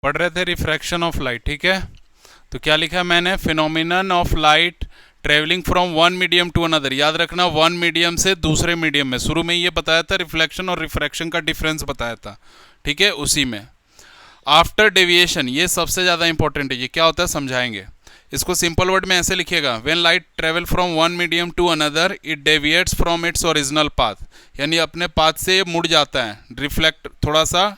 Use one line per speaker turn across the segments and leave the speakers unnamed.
पढ़ रहे थे रिफ्रैक्शन ऑफ लाइट, ठीक है। तो क्या लिखा है मैंने, phenomenon of light travelling from one medium to another. याद रखना, वन मीडियम से दूसरे मीडियम में। शुरू में ये बताया था रिफ्लेक्शन और रिफ्रैक्शन का डिफरेंस बताया था, ठीक है, उसी में। आफ्टर डेविएशन, ये सबसे ज़्यादा इंपॉर्टेंट है। ये क्या होता है समझाएंगे। इसको सिंपल वर्ड में ऐसे लिखिएगा, when light travel from one medium to another it deviates from its original path. यानी अपने पाथ से मुड़ जाता है। रिफ्लेक्ट थोड़ा सा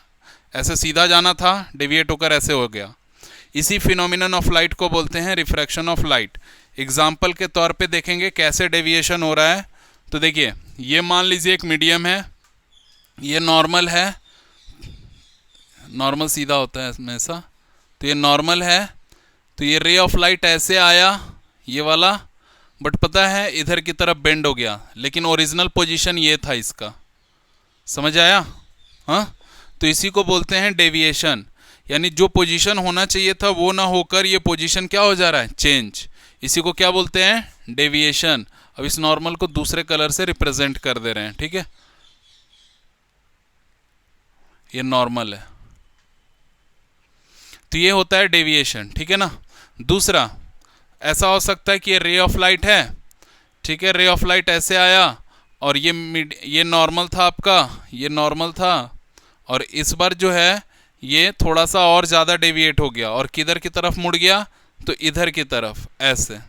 ऐसे सीधा जाना था, डेविएट होकर ऐसे हो गया। इसी फिनोमिनन ऑफ लाइट को बोलते हैं रिफ्रैक्शन ऑफ लाइट। एग्जाम्पल के तौर पे देखेंगे कैसे डेविएशन हो रहा है। तो देखिए, ये मान लीजिए एक मीडियम है, ये नॉर्मल है, नॉर्मल सीधा होता है हमेशा, तो ये नॉर्मल है। तो ये रे ऑफ लाइट ऐसे आया, ये वाला, बट पता है इधर की तरफ बेंड हो गया, लेकिन ओरिजिनल पोजीशन ये था इसका। समझ आया? हाँ, तो इसी को बोलते हैं डेविएशन। यानी जो पोजीशन होना चाहिए था वो ना होकर ये पोजीशन क्या हो जा रहा है, चेंज। इसी को क्या बोलते हैं, डेविएशन। अब इस नॉर्मल को दूसरे कलर से रिप्रेजेंट कर दे रहे हैं, ठीक है। ये नॉर्मल है, तो ये होता है डेविएशन, ठीक है ना। दूसरा ऐसा हो सकता है कि ये रे ऑफ लाइट है, ठीक है, रे ऑफ लाइट ऐसे आया और ये नॉर्मल था आपका, ये नॉर्मल था, और इस बार जो है ये थोड़ा सा और ज़्यादा डेविएट हो गया और किधर की तरफ मुड़ गया, तो इधर की तरफ ऐसे।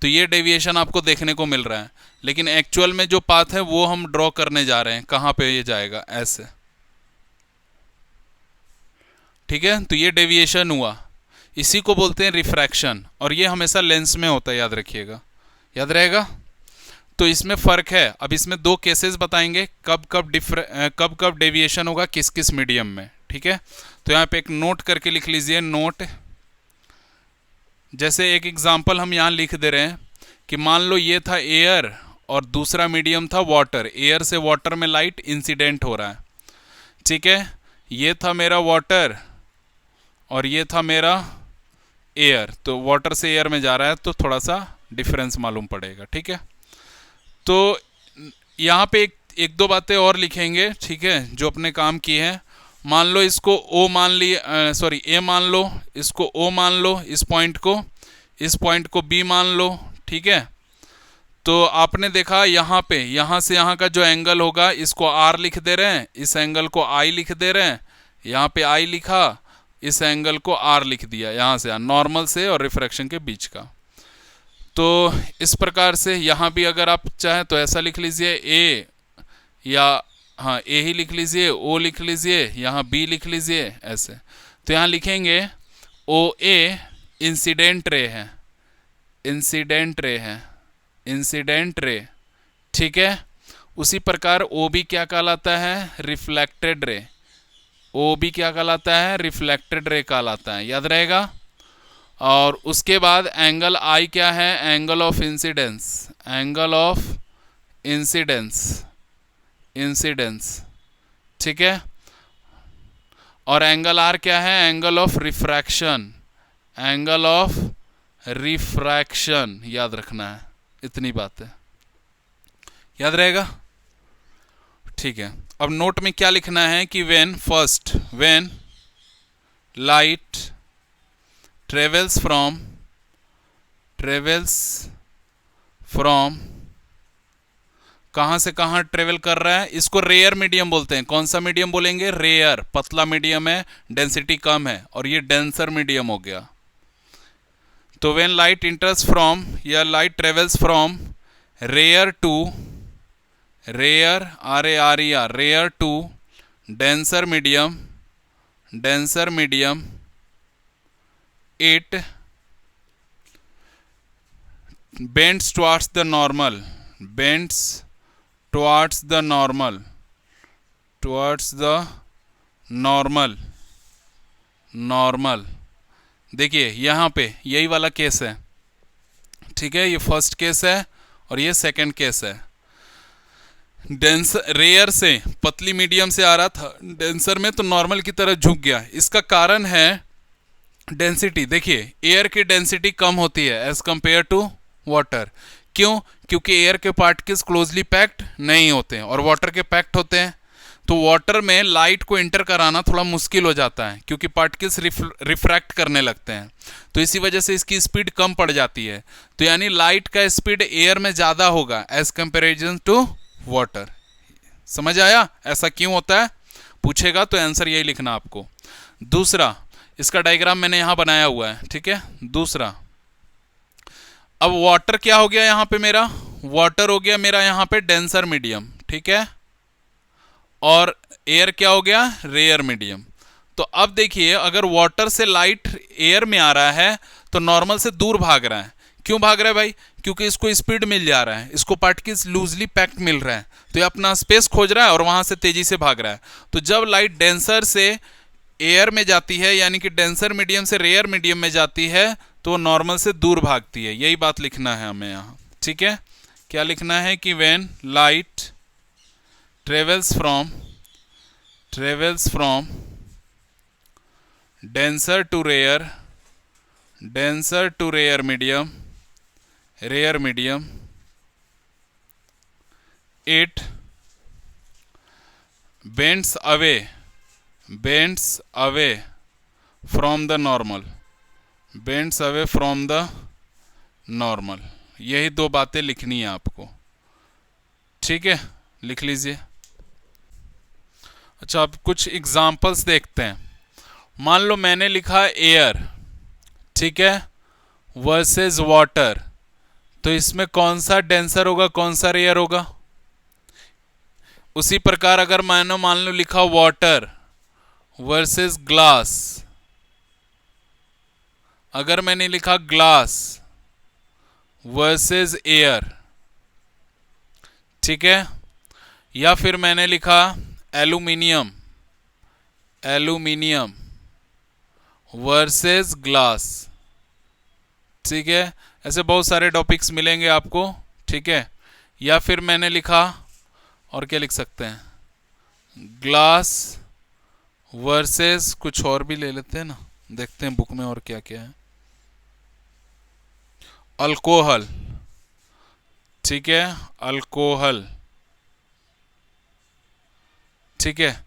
तो ये डेविएशन आपको देखने को मिल रहा है, लेकिन एक्चुअल में जो पाथ है वो हम ड्रॉ करने जा रहे हैं, कहाँ पे ये जाएगा, ऐसे, ठीक है। तो ये डेविएशन हुआ, इसी को बोलते हैं रिफ्रैक्शन, और ये हमेशा लेंस में होता है, याद रखिएगा, याद रहेगा। तो इसमें फ़र्क है। अब इसमें दो केसेस बताएंगे, कब कब डेविएशन होगा किस किस मीडियम में, ठीक है। तो यहाँ पे एक नोट करके लिख लीजिए, नोट। जैसे एक एग्जांपल हम यहाँ लिख दे रहे हैं कि मान लो ये था एयर और दूसरा मीडियम था वाटर। एयर से वाटर में लाइट इंसिडेंट हो रहा है, ठीक है। ये था मेरा वाटर और ये था मेरा एयर, तो वाटर से एयर में जा रहा है, तो थोड़ा सा डिफरेंस मालूम पड़ेगा, ठीक है। तो यहाँ पे एक दो बातें और लिखेंगे, ठीक है, जो अपने काम की है। मान लो इसको ओ मान लिए, सॉरी ए मान लो, इसको ओ मान लो, इस पॉइंट को बी मान लो, ठीक है। तो आपने देखा यहाँ पे, यहाँ से यहाँ का जो एंगल होगा इसको आर लिख दे रहे हैं, इस एंगल को आई लिख दे रहे हैं, यहाँ पे आई लिखा, इस एंगल को आर लिख दिया, यहाँ से नॉर्मल से और रिफ्रैक्शन के बीच का। तो इस प्रकार से यहाँ भी अगर आप चाहें तो ऐसा लिख लीजिए ए, या हाँ ए ही लिख लीजिए, ओ लिख लीजिए, यहाँ बी लिख लीजिए, ऐसे। तो यहाँ लिखेंगे ओ ए इंसिडेंट रे है, इंसिडेंट रे है, इंसिडेंट रे, ठीक है। उसी प्रकार ओ बी क्या कहलाता है, रिफ्लेक्टेड रे। ओ बी क्या कहलाता है, रिफ्लेक्टेड रे कहलाता है, याद रहेगा। और उसके बाद एंगल आई क्या है, angle of incidence, angle of incidence, incidence, ठीक है। और एंगल आर क्या है, angle of refraction, angle of refraction, याद रखना है। इतनी बात है, याद रहेगा, ठीक है। अब नोट में क्या लिखना है कि व्हेन लाइट travels from कहाँ से कहाँ ट्रेवल कर रहा है, इसको रेयर मीडियम बोलते हैं। कौन सा मीडियम बोलेंगे, रेयर, पतला मीडियम है, डेंसिटी कम है, और ये डेंसर मीडियम हो गया। तो व्हेन लाइट इंटर्स फ्रॉम या light travels from rare to, rare R A R E R, rare to denser medium, denser medium, it bends towards the normal, bends towards the normal, towards the normal, normal। देखिए यहाँ पे यही वाला case है, ठीक है। ये first case है और ये सेकंड केस है। डेंसर रेयर से पतली मीडियम से आ रहा था, डेंसर में तो नॉर्मल की तरह झुक गया। इसका कारण है डेंसिटी। देखिए एयर की डेंसिटी कम होती है एज कंपेयर टू वाटर। क्यों? क्योंकि एयर के पार्टिकल्स क्लोजली पैक्ड नहीं होते हैं और वाटर के पैक्ड होते हैं। तो वाटर में लाइट को इंटर कराना थोड़ा मुश्किल हो जाता है क्योंकि पार्टिकल्स रिफ्रैक्ट करने लगते हैं, तो इसी वजह से इसकी स्पीड कम पड़ जाती है। तो यानी लाइट का स्पीड एयर में ज़्यादा होगा एज कंपेरिजन टू वाटर। समझ आया ऐसा क्यों होता है? पूछेगा तो आंसर यही लिखना आपको। दूसरा, इसका डायग्राम मैंने यहाँ बनाया हुआ है, ठीक है। दूसरा, अब वाटर क्या हो गया यहाँ पे मेरा? वाटर हो गया मेरा यहाँ पे डेंसर मीडियम, ठीक है, और एयर क्या हो गया? Rare medium. तो अब देखिए, अगर वाटर से लाइट एयर में आ रहा है तो नॉर्मल से दूर भाग रहा है। क्यों भाग रहा है भाई? क्योंकि इसको स्पीड मिल जा रहा है, इसको पार्टिकल्स लूजली पैक्ड मिल रहा है, तो ये अपना स्पेस खोज रहा है और वहां से तेजी से भाग रहा है। तो जब लाइट डेंसर से एयर में जाती है, यानी कि डेंसर मीडियम से रेयर मीडियम में जाती है, तो नॉर्मल से दूर भागती है। यही बात लिखना है हमें यहाँ, ठीक है। क्या लिखना है कि when light travels from denser to rare medium, it bends away from the normal, यही दो बातें लिखनी है आपको, ठीक है, लिख लीजिए। अच्छा, अब कुछ एग्जांपल्स देखते हैं। मान लो मैंने लिखा एयर, ठीक है, वर्सेस वाटर, तो इसमें कौन सा डेंसर होगा, कौन सा रेयर होगा? उसी प्रकार अगर मान लो लिखा वाटर वर्सेस ग्लास, अगर मैंने लिखा ग्लास वर्सेस एयर, ठीक है, या फिर मैंने लिखा एल्यूमिनियम वर्सेस ग्लास, ठीक है, ऐसे बहुत सारे टॉपिक्स मिलेंगे आपको, ठीक है। या फिर मैंने लिखा, और क्या लिख सकते हैं, ग्लास वर्सेस कुछ और भी ले लेते हैं ना, देखते हैं बुक में और क्या क्या है, अल्कोहल, ठीक है, अल्कोहल, ठीक है।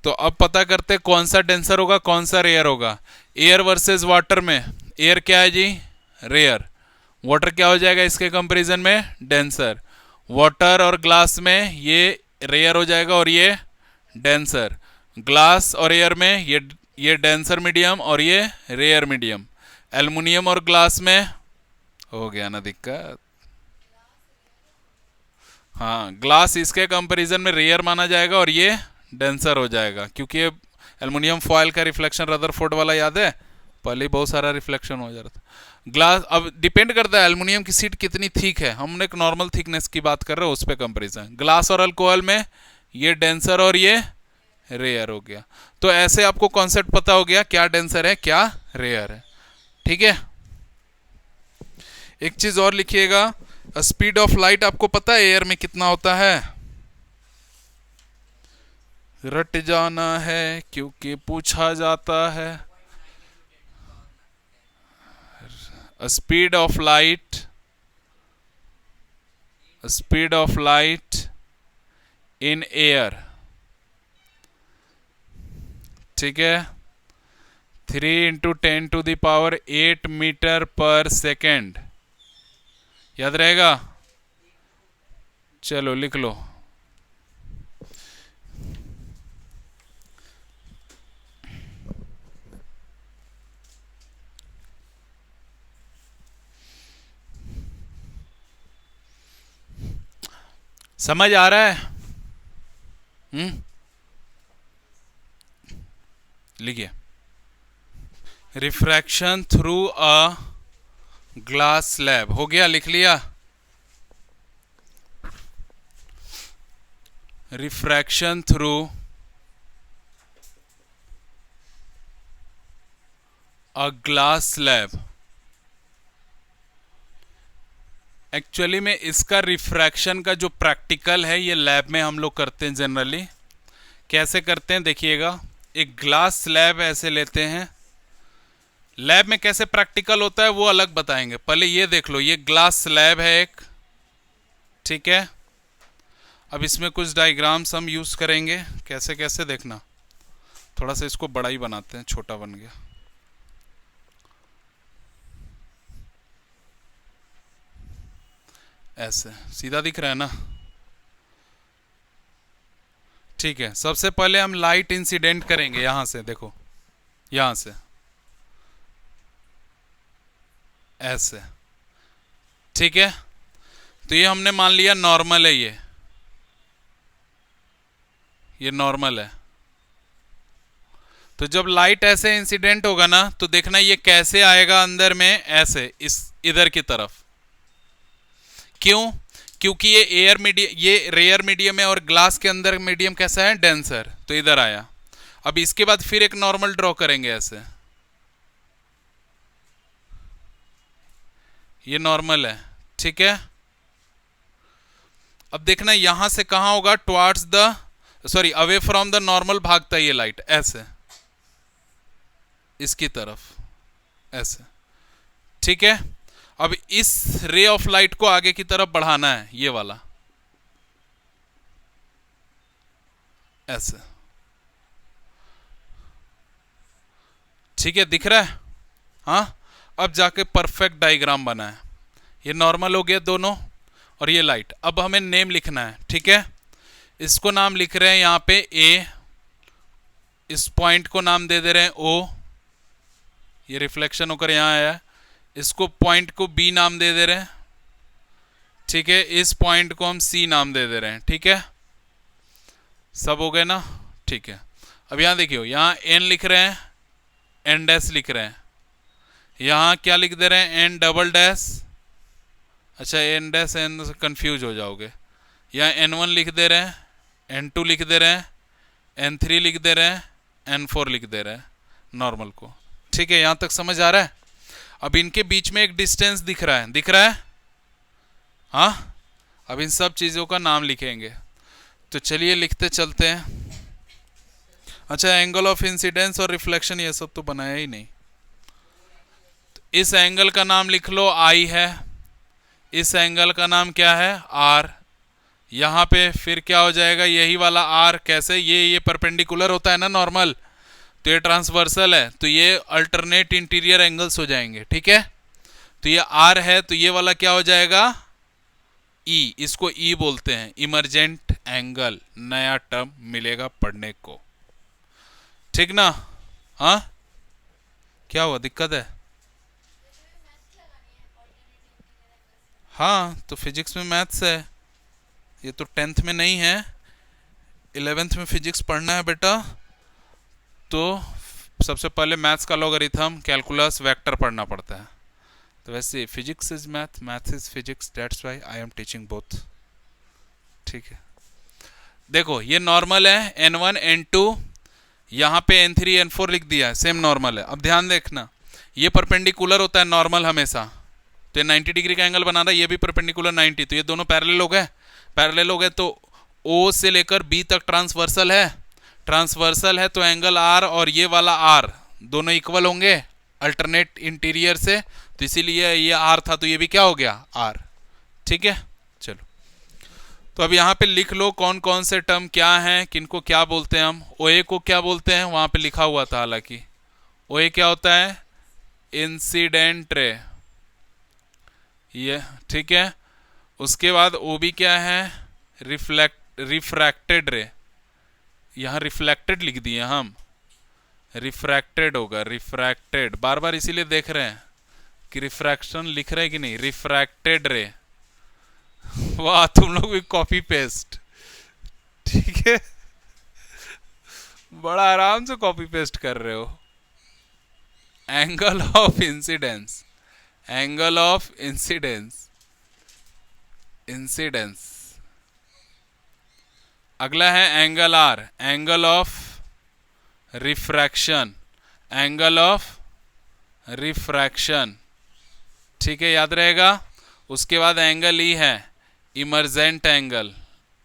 तो अब पता करते हैं कौन सा डेंसर होगा, कौन सा रेयर होगा। एयर वर्सेस वाटर में एयर क्या है जी? रेयर। वाटर क्या हो जाएगा इसके कंपैरिजन में? डेंसर। वाटर और ग्लास में ये रेयर हो जाएगा और ये डेंसर। ग्लास और एयर में ये डेंसर मीडियम और ये रेयर मीडियम। एल्युमिनियम और ग्लास में हो गया ना दिक्कत। हाँ, ग्लास इसके कंपैरिजन में रेयर माना जाएगा और ये डेंसर हो जाएगा, क्योंकि ये एल्युमिनियम फॉयल का रिफ्लेक्शन रदरफोर्ड वाला याद है, पहले ही बहुत सारा रिफ्लेक्शन हो जा रहा था। ग्लास अब डिपेंड करता है एल्युमिनियम की शीट कितनी थिक है, हमने एक नॉर्मल थिकनेस की बात कर रहे हैं उस पर कंपेरिजन। ग्लास और अल्कोहल में ये डेंसर और ये रेयर हो गया। तो ऐसे आपको कॉन्सेप्ट पता हो गया क्या डेंसर है क्या रेयर है, ठीक है। एक चीज और लिखिएगा, स्पीड ऑफ लाइट आपको पता है एयर में कितना होता है? रट जाना है क्योंकि पूछा जाता है। Speed of light in air, ठीक है, 3 × 10⁸ मीटर पर सेकेंड। याद रहेगा? चलो लिख लो। समझ आ रहा है? लिखिए, refraction through a glass slab. हो गया, लिख लिया? Refraction through a glass slab. Actually में इसका रिफ्रैक्शन का जो प्रैक्टिकल है ये लैब में हम लोग करते हैं जनरली। कैसे करते हैं देखिएगा, एक ग्लास स्लैब ऐसे लेते हैं। लैब में कैसे प्रैक्टिकल होता है वो अलग बताएंगे, पहले ये देख लो, ये ग्लास स्लैब है एक, ठीक है। अब इसमें कुछ डायग्राम्स हम यूज़ करेंगे, कैसे कैसे देखना। थोड़ा सा इसको बड़ा ही बनाते हैं, छोटा बन गया। ऐसे सीधा दिख रहा है ना? ठीक है, सबसे पहले हम लाइट इंसिडेंट करेंगे यहां से, देखो यहां से ऐसे। ठीक है, तो ये हमने मान लिया नॉर्मल है, ये नॉर्मल है। तो जब लाइट ऐसे इंसिडेंट होगा ना, तो देखना ये कैसे आएगा अंदर में, ऐसे इस इधर की तरफ। क्यों? क्योंकि ये एयर मीडियम, ये रेयर मीडियम है और ग्लास के अंदर मीडियम कैसा है, डेंसर, तो इधर आया। अब इसके बाद फिर एक नॉर्मल ड्रॉ करेंगे ऐसे, ये नॉर्मल है। ठीक है, अब देखना यहां से कहां होगा, towards the, sorry away from the normal भागता है ये लाइट ऐसे इसकी तरफ, ऐसे। ठीक है, अब इस रे ऑफ लाइट को आगे की तरफ बढ़ाना है, ये वाला ऐसे। ठीक है, दिख रहा है? हाँ, अब जाके परफेक्ट डायग्राम बना है। ये नॉर्मल हो गया दोनों, और ये लाइट। अब हमें नेम लिखना है। ठीक है, इसको नाम लिख रहे हैं यहाँ पे ए, इस पॉइंट को नाम दे रहे हैं ओ, ये रिफ्लेक्शन होकर यहाँ आया है। इसको पॉइंट को बी नाम दे रहे हैं। ठीक है, इस पॉइंट को हम सी नाम दे रहे हैं। ठीक है, सब हो गए ना? ठीक है, अब यहाँ देखियो, यहाँ एन लिख रहे हैं, एन डैश लिख रहे हैं, यहाँ क्या लिख दे रहे हैं, एन डबल डैश। अच्छा, एन डैश एन से कंफ्यूज हो जाओगे। यहाँ N1 लिख दे रहे हैं, N2 लिख दे रहे हैं, N3 लिख दे रहे हैं, N4 लिख दे रहे हैं नॉर्मल को। ठीक है, यहाँ तक समझ आ रहा है? अब इनके बीच में एक डिस्टेंस दिख रहा है, दिख रहा है? हाँ, अब इन सब चीज़ों का नाम लिखेंगे। तो चलिए लिखते चलते हैं। अच्छा, एंगल ऑफ इंसिडेंस और रिफ्लेक्शन ये सब तो बनाया ही नहीं। तो इस एंगल का नाम लिख लो I है, इस एंगल का नाम क्या है, R। यहाँ पे फिर क्या हो जाएगा, यही वाला R। कैसे? ये परपेंडिकुलर होता है ना नॉर्मल, तो ये ट्रांसवर्सल है, तो ये अल्टरनेट इंटीरियर एंगल्स हो जाएंगे। ठीक है, तो ये R है, तो ये वाला क्या हो जाएगा, E। इसको E बोलते हैं, इमरजेंट एंगल। नया टर्म मिलेगा पढ़ने को, ठीक ना? हाँ, क्या हुआ, दिक्कत है? हाँ, तो फिजिक्स में मैथ्स है, ये तो 10th में नहीं है, 11th में फिजिक्स पढ़ना है बेटा। तो सबसे पहले मैथ्स का लॉगरिथम, कैलकुलस, वेक्टर पढ़ना पड़ता है। तो वैसे physics is math, maths is physics, that's why I am teaching both. ठीक है, देखो ये नॉर्मल है, N1 N2, यहाँ पे N3 N4 लिख दिया है, सेम नॉर्मल है। अब ध्यान देखना, ये परपेंडिकुलर होता है नॉर्मल हमेशा, तो ये 90 डिग्री का एंगल बना रहा है, ये भी परपेंडिकुलर 90, तो ये दोनों पैरेलल हो गए। पैरेलल हो गए तो O से लेकर B तक ट्रांसवर्सल है, ट्रांसवर्सल है तो एंगल R और ये वाला R दोनों इक्वल होंगे अल्टरनेट इंटीरियर से, तो इसीलिए ये R था तो ये भी क्या हो गया, R। ठीक है, चलो तो अब यहाँ पे लिख लो कौन कौन से टर्म क्या हैं, किनको क्या बोलते हैं हम। OA को क्या बोलते हैं, वहाँ पे लिखा हुआ था हालांकि। OA क्या होता है, इंसिडेंट रे, ये ठीक है। उसके बाद OB क्या है, रिफ्रैक्टेड रे, यहाँ रिफ्लेक्टेड लिख दिए हम, रिफ्रैक्टेड होगा, रिफ्रैक्टेड, बार बार इसीलिए देख रहे हैं कि रिफ्रैक्शन लिख रहे हैं कि नहीं, रिफ्रैक्टेड रे। वाह, तुम लोग भी कॉपी पेस्ट, ठीक है, बड़ा आराम से कॉपी पेस्ट कर रहे हो। Angle of incidence, angle of incidence, incidence. अगला है angle R, angle of refraction, angle of refraction. ठीक है, याद रहेगा। उसके बाद एंगल E है, इमर्जेंट एंगल,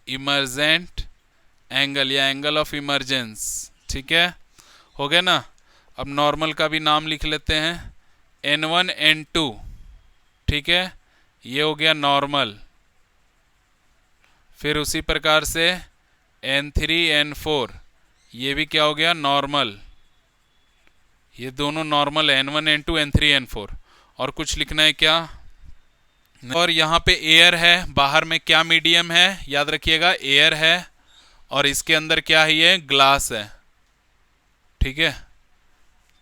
इमर्जेंट एंगल या एंगल ऑफ इमरजेंस। ठीक है, हो गया ना। अब नॉर्मल का भी नाम लिख लेते हैं, N1 N2। ठीक है, ये हो गया नॉर्मल। फिर उसी प्रकार से N3 N4 ये भी क्या हो गया, नॉर्मल। ये दोनों नॉर्मल है, N1 N2 N3 N4। और कुछ लिखना है क्या? और यहाँ पे एयर है, बाहर में क्या मीडियम है, याद रखिएगा एयर है, और इसके अंदर क्या है, ये ग्लास है। ठीक है,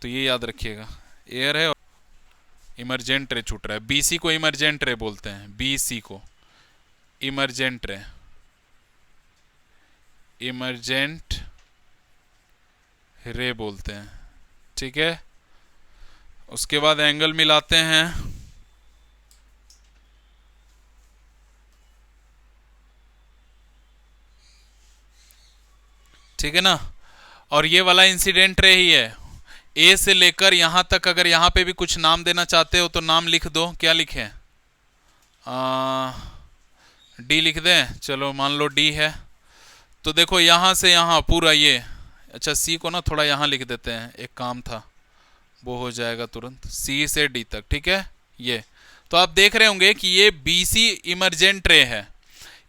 तो ये याद रखिएगा, एयर है और इमरजेंट रे छूट रहा है। बीसी को इमरजेंट रे बोलते हैं, बीसी को इमरजेंट रे, इमरजेंट रे बोलते हैं। ठीक है, उसके बाद एंगल मिलाते हैं। ठीक है ना, और ये वाला इंसिडेंट रे ही है। ए से लेकर यहां तक, अगर यहां पे भी कुछ नाम देना चाहते हो तो नाम लिख दो। क्या लिखें? डी लिख दें, चलो मान लो डी है। तो देखो यहां से यहां पूरा ये, अच्छा सी को ना थोड़ा यहां लिख देते हैं, एक काम था वो हो जाएगा तुरंत, सी से डी तक। ठीक है, ये तो आप देख रहे होंगे कि ये बीसी इमरजेंट रे है,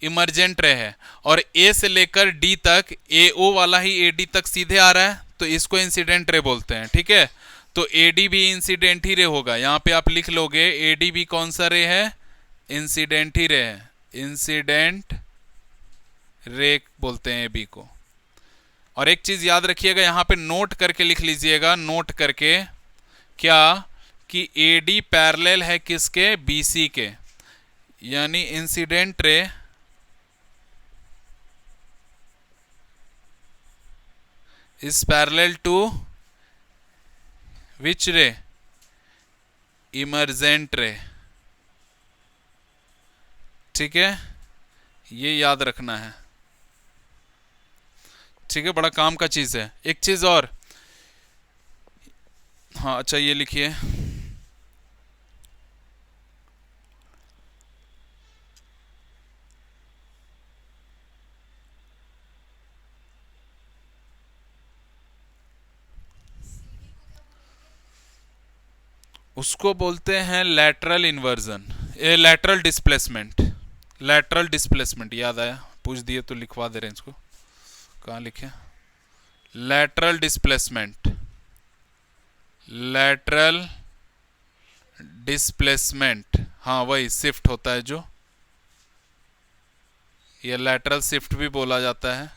इमरजेंट रे है, और ए से लेकर डी तक ए ओ वाला ही ए डी तक सीधे आ रहा है, तो इसको इंसिडेंट रे बोलते हैं। ठीक है, तो ए डी भी इंसिडेंट ही रे होगा। यहाँ पे आप लिख लोगे ए डी भी कौन सा रे है, इंसिडेंट ही रे है, इंसिडेंट रे बोलते हैं ए बी को। और एक चीज याद रखिएगा, यहाँ पे नोट करके लिख लीजिएगा, नोट करके, क्या कि ए डी पैरेलल है किसके, बी सी के, यानी incident ray is parallel to which ray, emergent ray। ठीक है, ये याद रखना है। ठीक है, बड़ा काम का चीज है। एक चीज और, हाँ अच्छा ये लिखिए, उसको बोलते हैं लैटरल इन्वर्जन, ये लैटरल डिस्प्लेसमेंट, लैटरल डिस्प्लेसमेंट। याद आया, पूछ दिए तो लिखवा दे रहे हैं इसको, कहाँ लिखे, लैटरल डिस्प्लेसमेंट, लैटरल डिस्प्लेसमेंट, हाँ वही शिफ्ट होता है जो, ये लैटरल शिफ्ट भी बोला जाता है,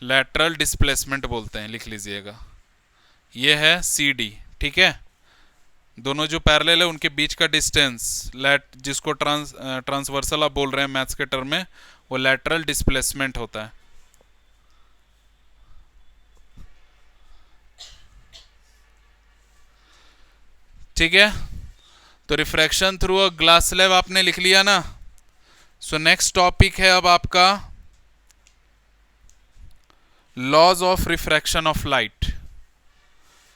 लैटरल डिस्प्लेसमेंट बोलते हैं, लिख लीजिएगा। ये है सी डी। ठीक है, दोनों जो पैरेलल है उनके बीच का डिस्टेंस, जिसको ट्रांसवर्सल आप बोल रहे हैं मैथ्स के टर्म में, वो लैटरल डिस्प्लेसमेंट होता है। ठीक है, तो refraction through a glass slab आपने लिख लिया ना। सो नेक्स्ट टॉपिक है अब आपका laws of refraction of light,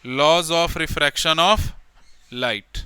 laws of refraction of light.